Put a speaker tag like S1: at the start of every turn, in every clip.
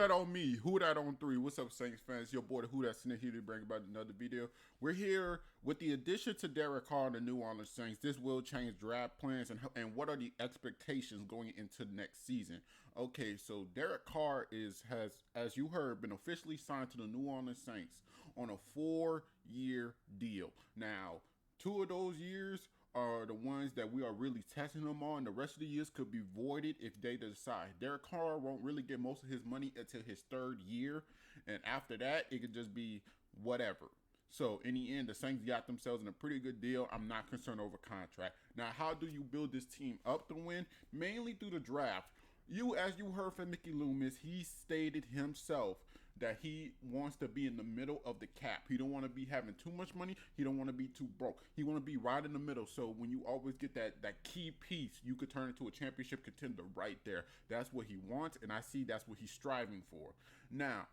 S1: that on me? Who that on three? What's up, Saints fans? Your boy, Who That Snake here to bring about another video. We're here with the addition to Derek Carr and the New Orleans Saints. This will change draft plans and what are the expectations going into next season. Okay, so Derek Carr has, as you heard, been officially signed to the New Orleans Saints on a 4-year deal. Now, 2 of those years are the ones that we are really testing them on. The rest of the years could be voided if they decide. Derek Carr won't really get most of his money until his 3rd year, and after that, it could just be whatever. So in the end, the Saints got themselves in a pretty good deal. I'm not concerned over contract. Now, how do you build this team up to win? Mainly through the draft. As you heard from Mickey Loomis, he stated himself that he wants to be in the middle of the cap. He don't want to be having too much money. He don't want to be too broke. He want to be right in the middle. So when you always get that key piece, you could turn into a championship contender right there. That's what he wants, and I see that's what he's striving for. Now,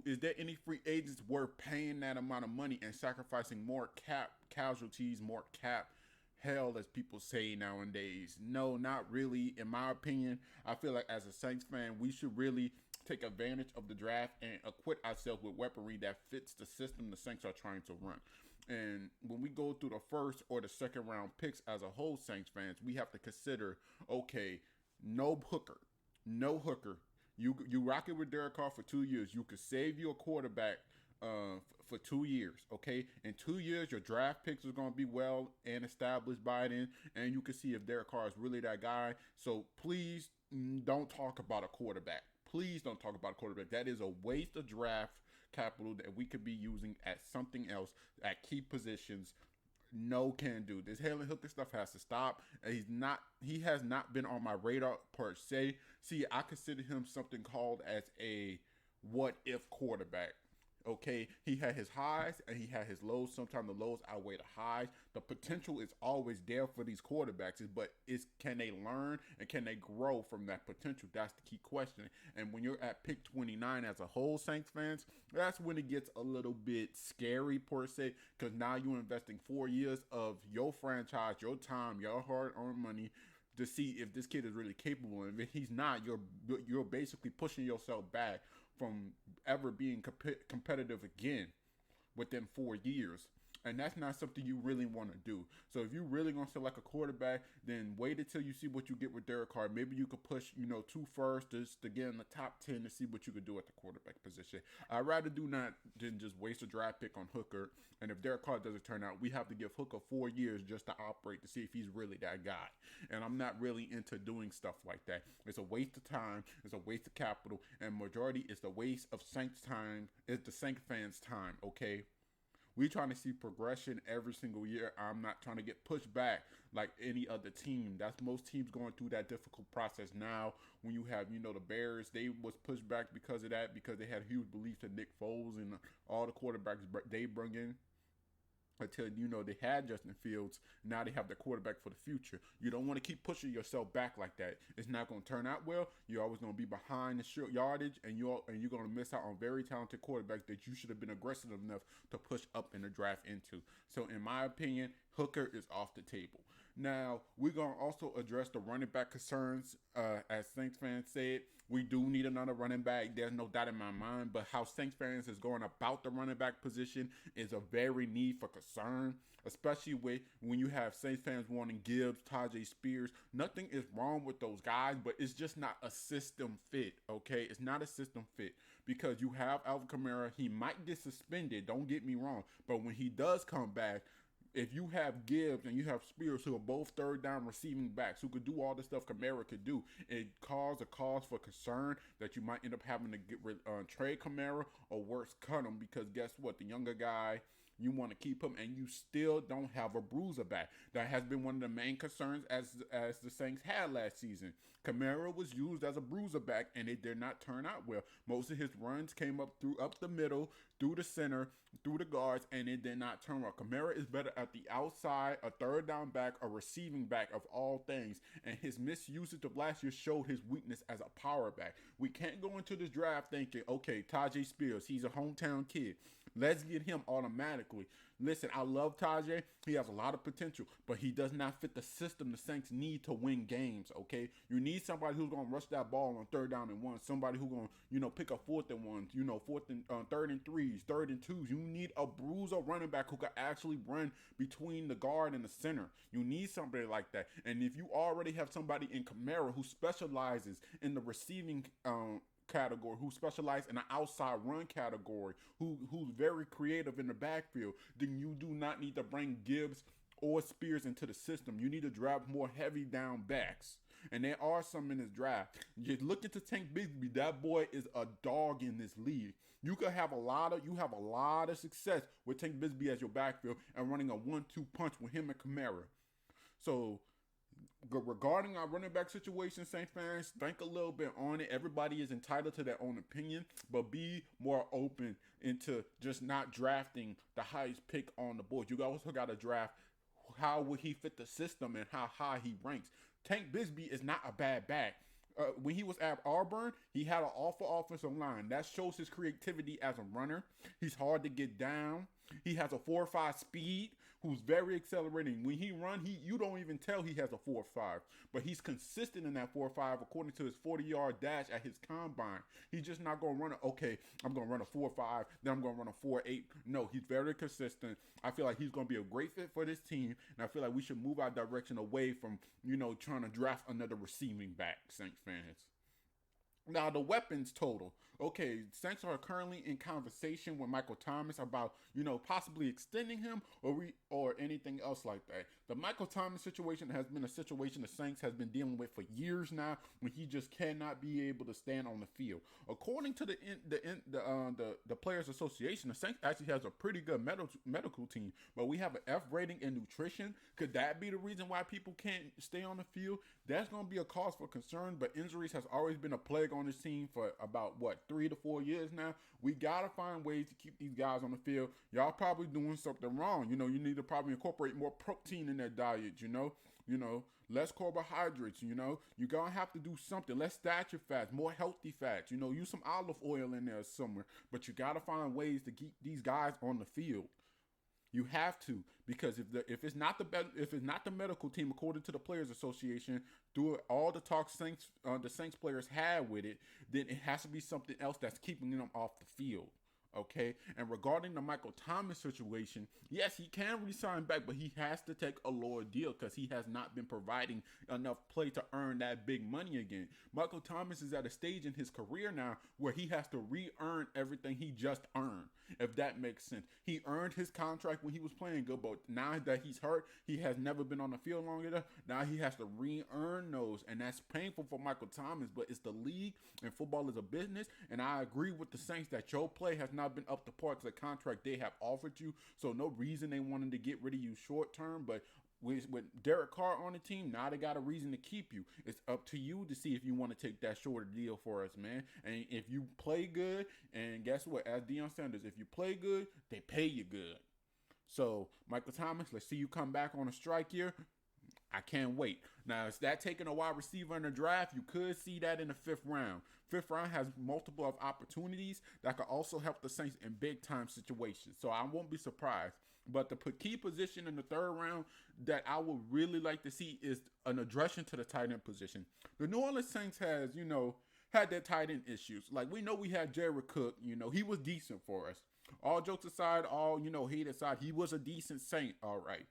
S1: is there any free agents worth paying that amount of money and sacrificing more cap casualties, more cap hell, as people say nowadays? No, not really. In my opinion, I feel like as a Saints fan, we should really take advantage of the draft and equip ourselves with weaponry that fits the system the Saints are trying to run. And when we go through the 1st or the 2nd round picks as a whole, Saints fans, we have to consider, okay, no hooker. You rock it with Derek Carr for 2 years. You could save you a quarterback for 2 years, okay? In 2 years, your draft picks are going to be well and established by then, and you can see if Derek Carr is really that guy. So please don't talk about a quarterback. Please don't talk about a quarterback. That is a waste of draft capital that we could be using at something else, at key positions. No can do. This Halen Hooker stuff has to stop. He has not been on my radar per se. See, I consider him something called as a what if quarterback. Okay, he had his highs and he had his lows. Sometimes the lows outweigh the highs. The potential is always there for these quarterbacks, but can they learn and can they grow from that potential? That's the key question. And when you're at pick 29 as a whole, Saints fans, that's when it gets a little bit scary per se, because now you're investing 4 years of your franchise, your time, your hard-earned money to see if this kid is really capable. And if he's not, you're basically pushing yourself back from ever being competitive again within 4 years. And that's not something you really want to do. So if you're really going to select a quarterback, then wait until you see what you get with Derek Carr. Maybe you could push, 2 firsts to get in the top 10 to see what you could do at the quarterback position. I'd rather do not than just waste a draft pick on Hooker. And if Derek Carr doesn't turn out, we have to give Hooker 4 years just to operate to see if he's really that guy. And I'm not really into doing stuff like that. It's a waste of time. It's a waste of capital. And majority is the waste of Saints time. It's the Saints fans' time, okay? We trying to see progression every single year. I'm not trying to get pushed back like any other team. That's most teams going through that difficult process now. When you have, the Bears, they was pushed back because of that, because they had huge beliefs in Nick Foles and all the quarterbacks they bring in. Until, they had Justin Fields. Now they have the quarterback for the future. You don't want to keep pushing yourself back like that. It's not going to turn out well. You're always going to be behind the short yardage, and you're going to miss out on very talented quarterbacks that you should have been aggressive enough to push up in the draft into. So in my opinion, Hooker is off the table. Now, we're going to also address the running back concerns. As Saints fans said, we do need another running back. There's no doubt in my mind. But how Saints fans is going about the running back position is a very need for concern, especially when you have Saints fans wanting Gibbs, Tajay Spears. Nothing is wrong with those guys, but it's just not a system fit, okay? It's not a system fit because you have Alvin Kamara. He might get suspended, don't get me wrong. But when he does come back, if you have Gibbs and you have Spears, who are both 3rd down receiving backs, who could do all the stuff Kamara could do, it caused a cause for concern that you might end up having to trade Kamara or worse, cut him, because guess what? The younger guy, you want to keep him, and you still don't have a bruiser back. That has been one of the main concerns as the Saints had last season. Kamara was used as a bruiser back, and it did not turn out well. Most of his runs came up the middle, through the center, through the guards, and it did not turn well. Kamara is better at the outside, a 3rd down back, a receiving back of all things, and his misusage of last year showed his weakness as a power back. We can't go into this draft thinking, okay, Tajay Spears, he's a hometown kid. Let's get him automatically. athletically. Listen, I love Tajay. He has a lot of potential, but he does not fit the system the Saints need to win games, okay? You need somebody who's going to rush that ball on 3rd down and 1, somebody who's going to, pick up 4th and 1, 3rd and 3s, 3rd and 2s. You need a bruiser running back who can actually run between the guard and the center. You need somebody like that. And if you already have somebody in Kamara who specializes in the receiving category, who specialize in the outside run category, who's very creative in the backfield, then you do not need to bring Gibbs or Spears into the system. You need to draft more heavy down backs. And there are some in this draft. You look into Tank Bisbee, that boy is a dog in this league. You have a lot of success with Tank Bisbee as your backfield and running a 1-2 punch with him and Kamara. So regarding our running back situation, Saints fans, think a little bit on it. Everybody is entitled to their own opinion, but be more open into just not drafting the highest pick on the board. You also got to draft how would he fit the system and how high he ranks. Tank Bisbee is not a bad back. When he was at Auburn, he had an awful offensive line. That shows his creativity as a runner. He's hard to get down. He has a 4.5 speed, who's very accelerating. When he runs, you don't even tell he has a 4.5, but he's consistent in that 4.5 according to his 40-yard dash at his combine. He's just not going to run I'm going to run a 4.5, then I'm going to run a 4.8. No, he's very consistent. I feel like he's going to be a great fit for this team, and I feel like we should move our direction away from, trying to draft another receiving back, Saints fans. Now, the weapons total. Okay, Saints are currently in conversation with Michael Thomas about, possibly extending him or anything else like that. The Michael Thomas situation has been a situation the Saints has been dealing with for years now, when he just cannot be able to stand on the field. According to the Players Association, the Saints actually has a pretty good medical team, but we have an F rating in nutrition. Could that be the reason why people can't stay on the field? That's going to be a cause for concern, but injuries has always been a plague on this team for about, 3 to 4 years now. We got to find ways to keep these guys on the field. Y'all probably doing something wrong. You need to probably incorporate more protein in their diet, less carbohydrates, you're going to have to do something. Less saturated fats, more healthy fats, use some olive oil in there somewhere. But you got to find ways to keep these guys on the field. You have to, because if it's not the medical team, according to the Players Association, through all the talk the Saints players had with it, then it has to be something else that's keeping them off the field. Okay, and regarding the Michael Thomas situation, yes, he can re-sign back, but he has to take a lower deal because he has not been providing enough play to earn that big money again. Michael Thomas is at a stage in his career now where he has to re-earn everything he just earned, if that makes sense. He earned his contract when he was playing good, but now that he's hurt, he has never been on the field long enough. Now he has to re-earn those, and that's painful for Michael Thomas, but it's the league, and football is a business, and I agree with the Saints that your play has not been up to par to the contract they have offered you, so no reason they wanted to get rid of you short term. But with Derek Carr on the team, now they got a reason to keep you. It's up to you to see if you want to take that shorter deal for us, man. And if you play good, and guess what, as Deion Sanders, if you play good, they pay you good. So Michael Thomas, let's see you come back on a strike here. I can't wait. Now, is that taking a wide receiver in the draft? You could see that in the 5th round. 5th round has multiple of opportunities that could also help the Saints in big-time situations. So I won't be surprised. But the key position in the 3rd round that I would really like to see is an aggression to the tight end position. The New Orleans Saints has, had their tight end issues. Like, we know we had Jared Cook. He was decent for us. All jokes aside, hate aside, he was a decent Saint, all right.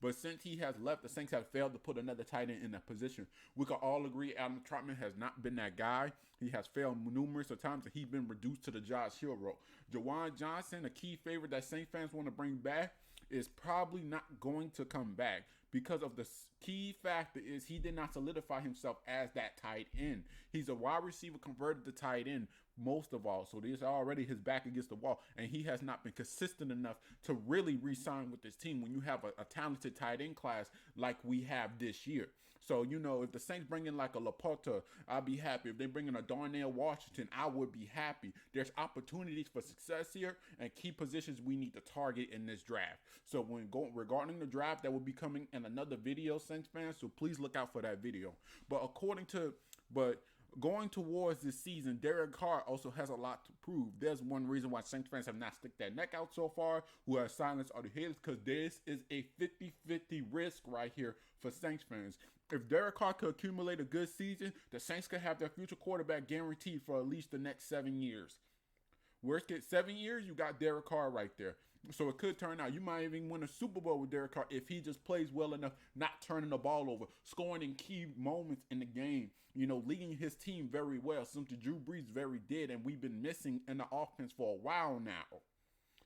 S1: But since he has left, the Saints have failed to put another tight end in that position. We can all agree Adam Trautman has not been that guy. He has failed numerous times, and he's been reduced to the Josh Hill role. Jawan Johnson, a key favorite that Saints fans want to bring back, is probably not going to come back because of the key factor is he did not solidify himself as that tight end. He's a wide receiver converted to tight end most of all. So there's already his back against the wall, and he has not been consistent enough to really re-sign with this team when you have a talented tight end class like we have this year. So, if the Saints bring in like a Laporta, I'll be happy. If they bring in a Darnell Washington, I would be happy. There's opportunities for success here and key positions we need to target in this draft. So regarding the draft, that will be coming in another video, Saints fans. So please look out for that video. But going towards this season, Derek Carr also has a lot to prove. There's one reason why Saints fans have not stuck their neck out so far, who have silenced all the haters, because this is a 50-50 risk right here for Saints fans. If Derek Carr could accumulate a good season, the Saints could have their future quarterback guaranteed for at least the next 7 years. Worst case, 7 years, you got Derek Carr right there. So it could turn out you might even win a Super Bowl with Derek Carr if he just plays well enough, not turning the ball over, scoring in key moments in the game, leading his team very well, something Drew Brees very did, and we've been missing in the offense for a while now.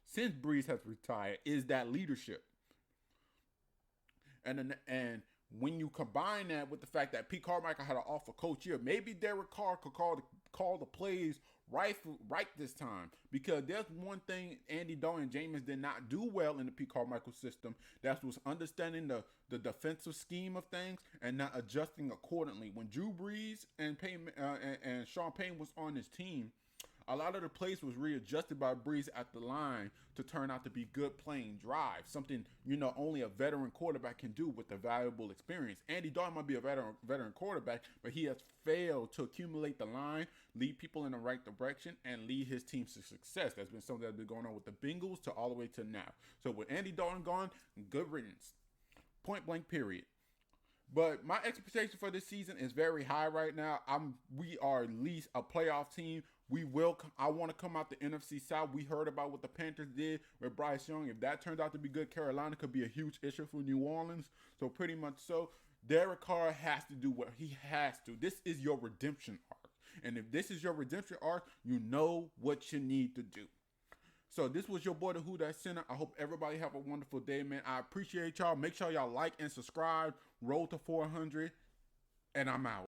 S1: Since Brees has retired, is that leadership. And when you combine that with the fact that Pete Carmichael had an awful coach here, maybe Derek Carr could call the plays right this time, because there's one thing Andy Dalton and Jameis did not do well in the Pete Carmichael system. That was understanding the defensive scheme of things and not adjusting accordingly. When Drew Brees and Sean Payton was on his team, a lot of the plays was readjusted by Brees at the line to turn out to be good playing drives, something only a veteran quarterback can do with a valuable experience. Andy Dalton might be a veteran quarterback, but he has failed to accumulate the line, lead people in the right direction, and lead his team to success. That's been something that's been going on with the Bengals to all the way to now. So with Andy Dalton gone, good riddance. Point blank, period. But my expectation for this season is very high right now. We are at least a playoff team. I want to come out the NFC South. We heard about what the Panthers did with Bryce Young. If that turns out to be good, Carolina could be a huge issue for New Orleans. So pretty much so, Derek Carr has to do what he has to. This is your redemption arc. And if this is your redemption arc, you know what you need to do. So this was your boy, the Who That Center. I hope everybody have a wonderful day, man. I appreciate y'all. Make sure y'all like and subscribe. Roll to 400. And I'm out.